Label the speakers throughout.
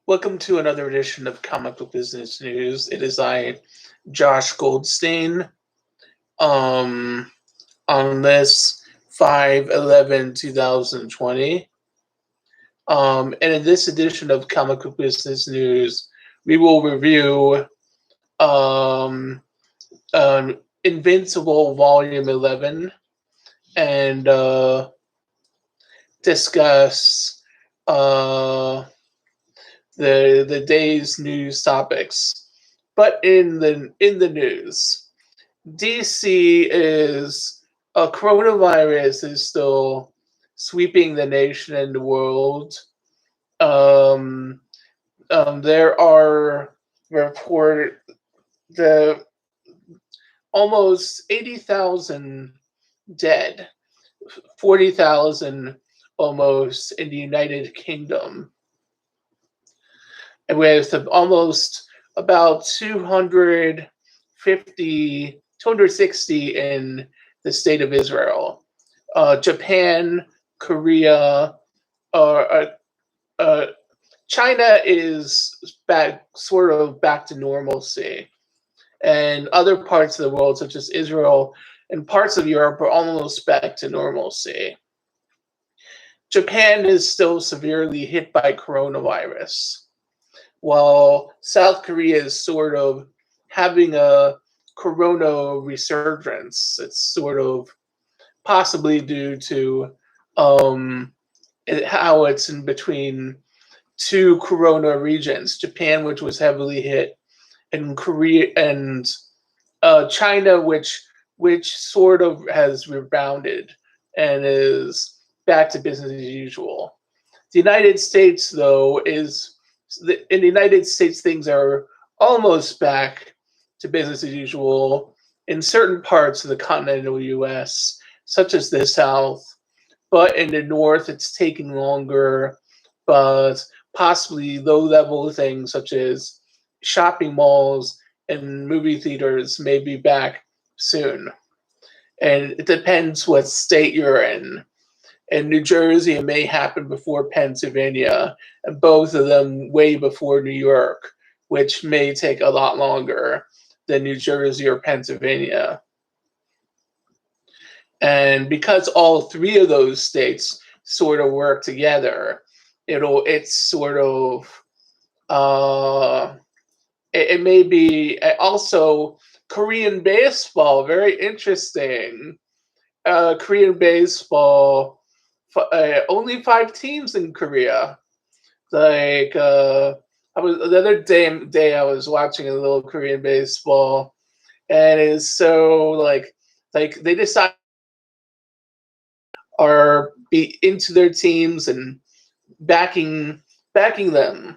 Speaker 1: Welcome to another edition of Comic Book Business News. It is I, Josh Goldstein, um, on this 5/11/2020. And in this edition of Comic Book Business News, we will review um, Invincible Volume 11 and discuss uh, the day's news topics. But in the news, DC is coronavirus is still sweeping the nation and the world. Um, there are report the almost 80,000 dead, 40,000 almost in the United Kingdom, and with almost about 260 in the state of Israel. Japan, Korea, uh, uh, China is sort of back to normalcy, and other parts of the world, such as Israel and parts of Europe, are almost back to normalcy. Japan is still severely hit by coronavirus, while South Korea is sort of having a corona resurgence. It's sort of possibly due to how it's in between two corona regions: Japan, which was heavily hit, and Korea and China, which sort of has rebounded and is back to business as usual. The United States, though, in the United States, things are almost back to business as usual in certain parts of the continental U.S., such as the South, but in the North, it's taking longer. But possibly low-level things such as shopping malls and movie theaters may be back soon. And it depends what state you're in. In New Jersey, it may happen before Pennsylvania, and both of them way before New York, which may take a lot longer than New Jersey or Pennsylvania. And because all three of those states sort of work together, it's sort of it may be also Korean baseball. Very interesting. Korean baseball. Only 5 teams in Korea. Like I was the other day I was watching a little Korean baseball, and it's so like they decide are be into their teams and backing them.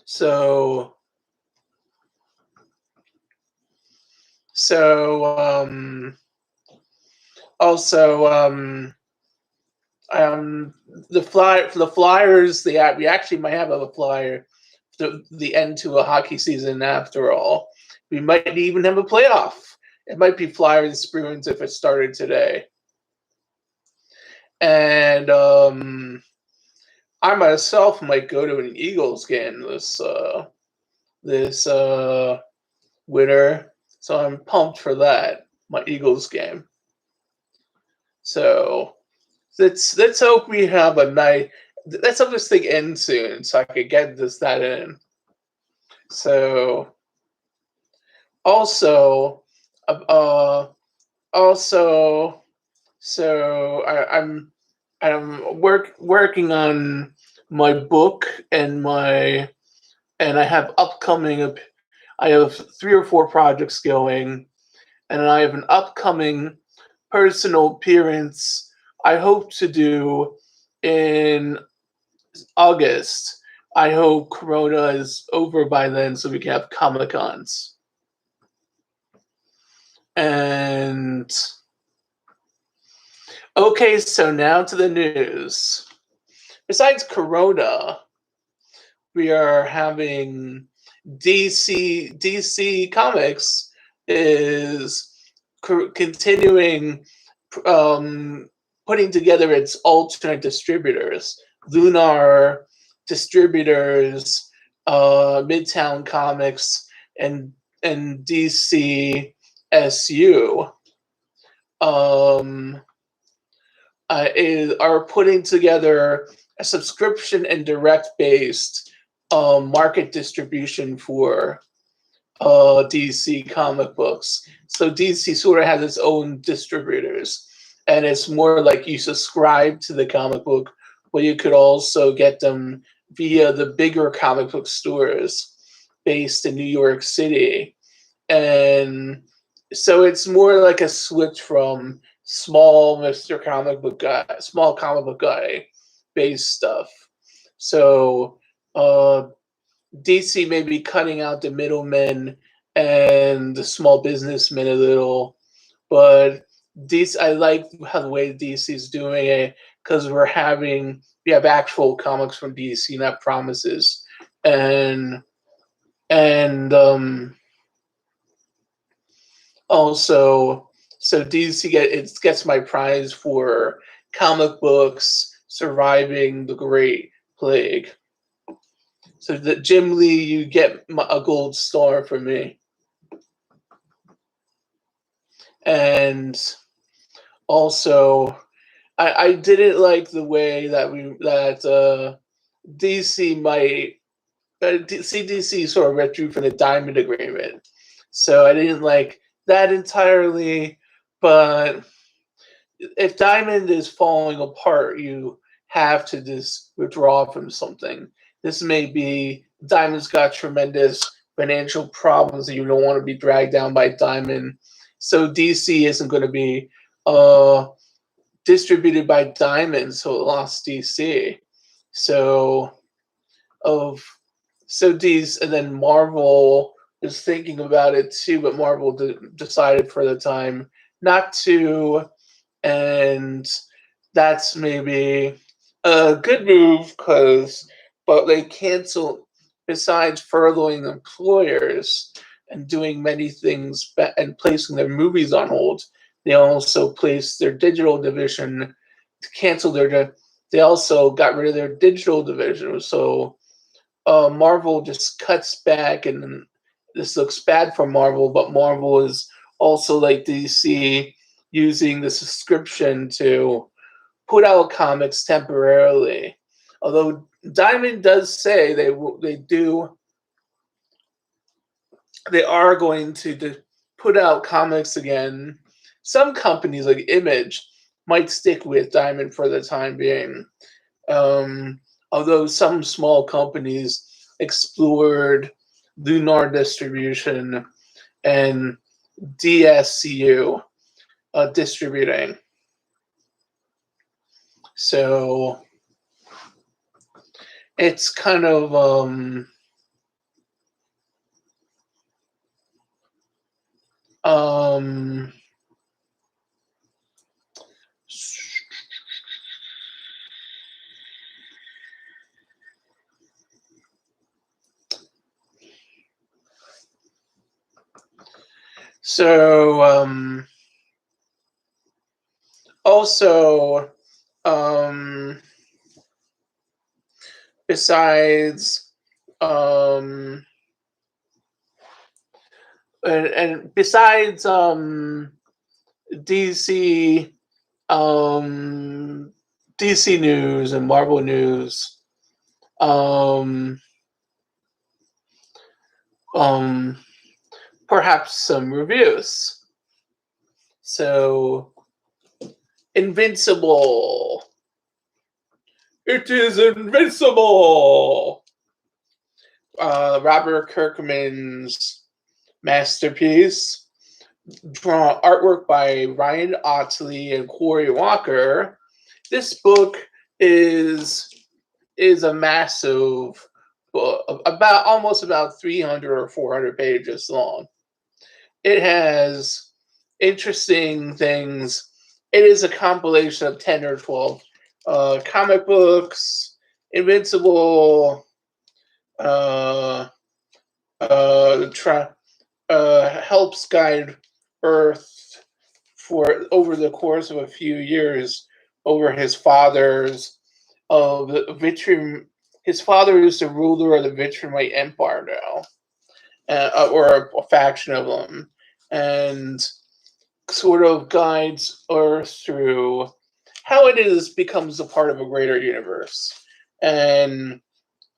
Speaker 1: So so also um for the Flyers, we actually might have a flyer to the end to a hockey season after all. We might even have a playoff. It might be Flyers Bruins if it started today. And I myself might go to an Eagles game this winter, so I'm pumped for that. My Eagles game. So let's hope we have a night. Let's hope this thing ends soon, so I could get that in. So also, uh, also, so I'm working on my book and I have I have 3 or 4 projects going, and I have an upcoming personal appearance I hope to do in August. I hope Corona is over by then so we can have Comic Cons. And okay, so now to the news. Besides Corona, we are having DC Comics is continuing putting together its alternate distributors, Lunar Distributors, Midtown Comics, and DCSU. Um, are putting together a subscription and direct based market distribution for DC comic books. So DC sort of has its own distributors, and it's more like you subscribe to the comic book, but you could also get them via the bigger comic book stores based in New York City. And so it's more like a switch from small comic book guy based stuff. So DC may be cutting out the middlemen and the small businessmen a little, but DC, I like how the way DC's doing it because we have actual comics from DC, not promises, and and also, so DC gets my prize for comic books surviving the Great Plague. So that Jim Lee, you get a gold star from me. And also, I didn't like the way that DC might CDC sort of withdrew from the Diamond Agreement, so I didn't like that entirely. But if Diamond is falling apart, you have to just withdraw from something. This may be Diamond's got tremendous financial problems, and you don't want to be dragged down by Diamond. So DC isn't going to be distributed by Diamond, so it lost DC. So of these, and then Marvel is thinking about it too, but Marvel decided for the time not to, and that's maybe a good move but they canceled. Besides furloughing employers and doing many things and placing their movies on hold, they also placed their digital division to cancel their. They also got rid of their digital division, so Marvel just cuts back, and this looks bad for Marvel. But Marvel is also like DC, using the subscription to put out comics temporarily. Although Diamond does say they are going to put out comics again. Some companies like Image might stick with Diamond for the time being. Although some small companies explored Lunar Distribution and DSCU distributing. So it's kind of so also besides and besides DC DC news and Marvel news, um um perhaps some reviews. So Invincible. It is invincible. Robert Kirkman's masterpiece, drawn artwork by Ryan Ottley and Corey Walker. This book is a massive book, about 300 or 400 pages long. It has interesting things. It is a compilation of 10 or 12 comic books. Invincible helps guide Earth for over the course of a few years over his father's the Vitrum. His father is the ruler of the Vitramite Empire now, or a faction of them, and sort of guides Earth through how it is becomes a part of a greater universe. And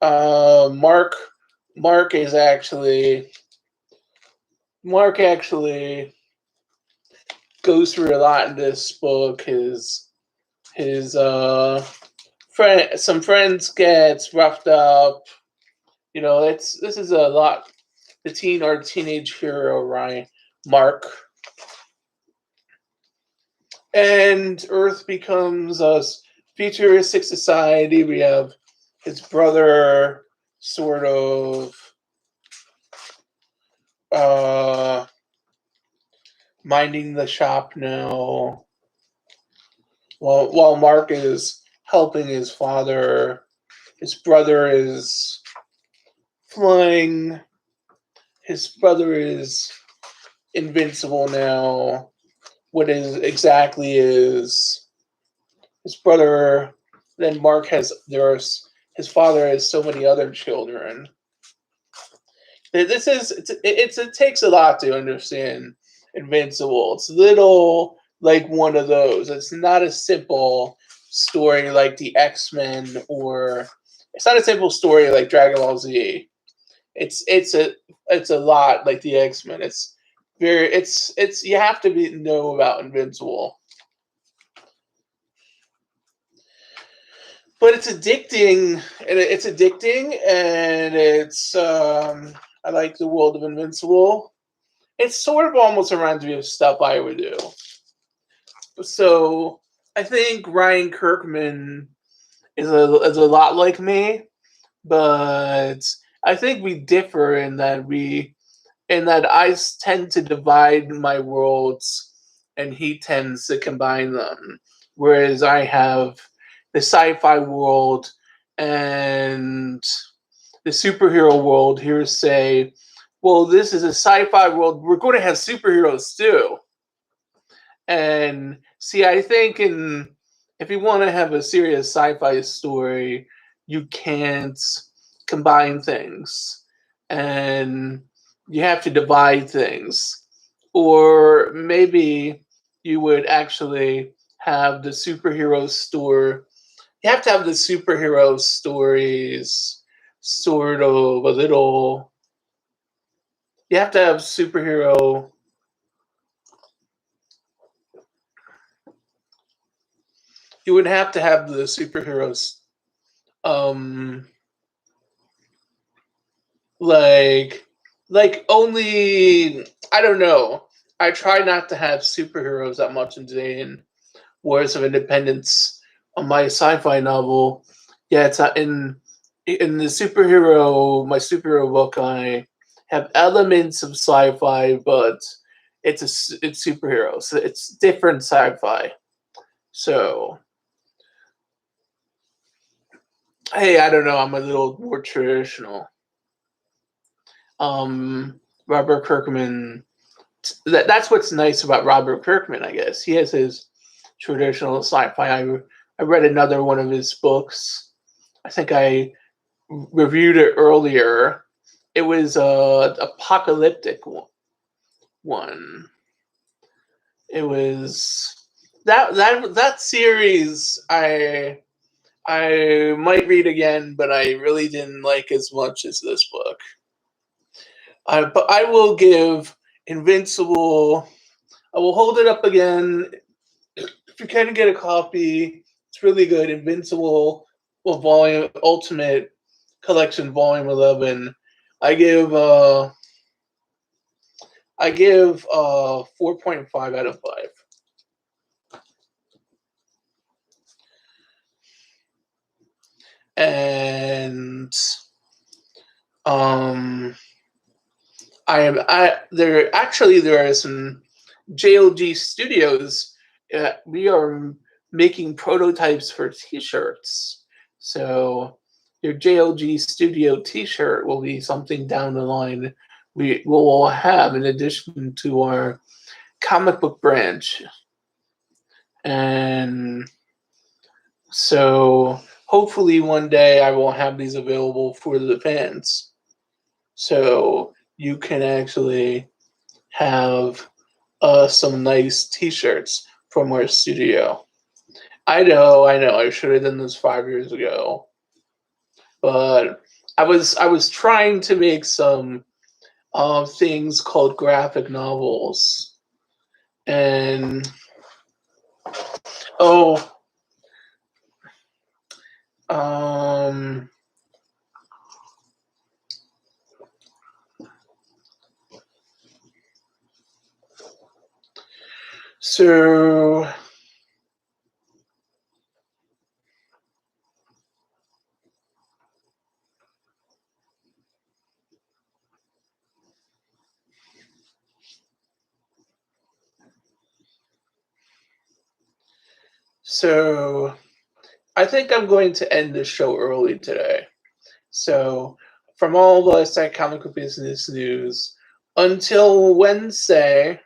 Speaker 1: Mark Mark is actually Mark actually goes through a lot in this book. His friend, some friends gets roughed up. This is a lot. Our teenage hero, Ryan Mark, and Earth becomes a futuristic society. We have his brother, sort of, uh, minding the shop now, while Mark is helping his father. His brother is flying. His brother is invincible now. What is exactly is his brother? Then Mark has his father has so many other children. It takes a lot to understand Invincible. It's little like one of those. It's not a simple story like the X-Men, or it's not a simple story like Dragon Ball Z. It's a lot like the X-Men. It's you have to know about Invincible. But it's addicting, and I like the world of Invincible. It sort of almost reminds me of stuff I would do. So I think Ryan Kirkman is a lot like me, but I think we differ in that I tend to divide my worlds and he tends to combine them. Whereas I have the sci-fi world and the superhero world. Here say, well, this is a sci-fi world. We're going to have superheroes too. And see, I think if you want to have a serious sci-fi story, you can't combine things, and you have to divide things. Or maybe you would actually have the superhero store. You have to have the superhero stories sort of a little. You have to have superhero. You would have to have the superheroes, um, like only, I don't know. I try not to have superheroes that much in Wars of Independence on my sci-fi novel. Yeah, it's not in the my superhero book. I have elements of sci-fi, but it's superhero, so it's different sci-fi. So hey, I don't know. I'm a little more traditional. Robert Kirkman. That's what's nice about Robert Kirkman, I guess. He has his traditional sci-fi. I read another one of his books. I think I reviewed it earlier. It was a apocalyptic one. It was that series. I might read again, but I really didn't like as much as this book. But I will give Invincible. I will hold it up again. If you can get a copy, it's really good. Invincible, well, volume Ultimate Collection, Volume 11. I give 4.5 out of 5. And there are some JLG Studios. We are making prototypes for T-shirts. So your JLG Studio T-shirt will be something down the line we will have in addition to our comic book branch. And So hopefully one day I will have these available for the fans. So you can actually have some nice t-shirts from our studio. I know, I should have done this 5 years ago. But I was trying to make some things called graphic novels. And oh um so so I think I'm going to end the show early today. So, from all of us at Comic Book Business News, until Wednesday,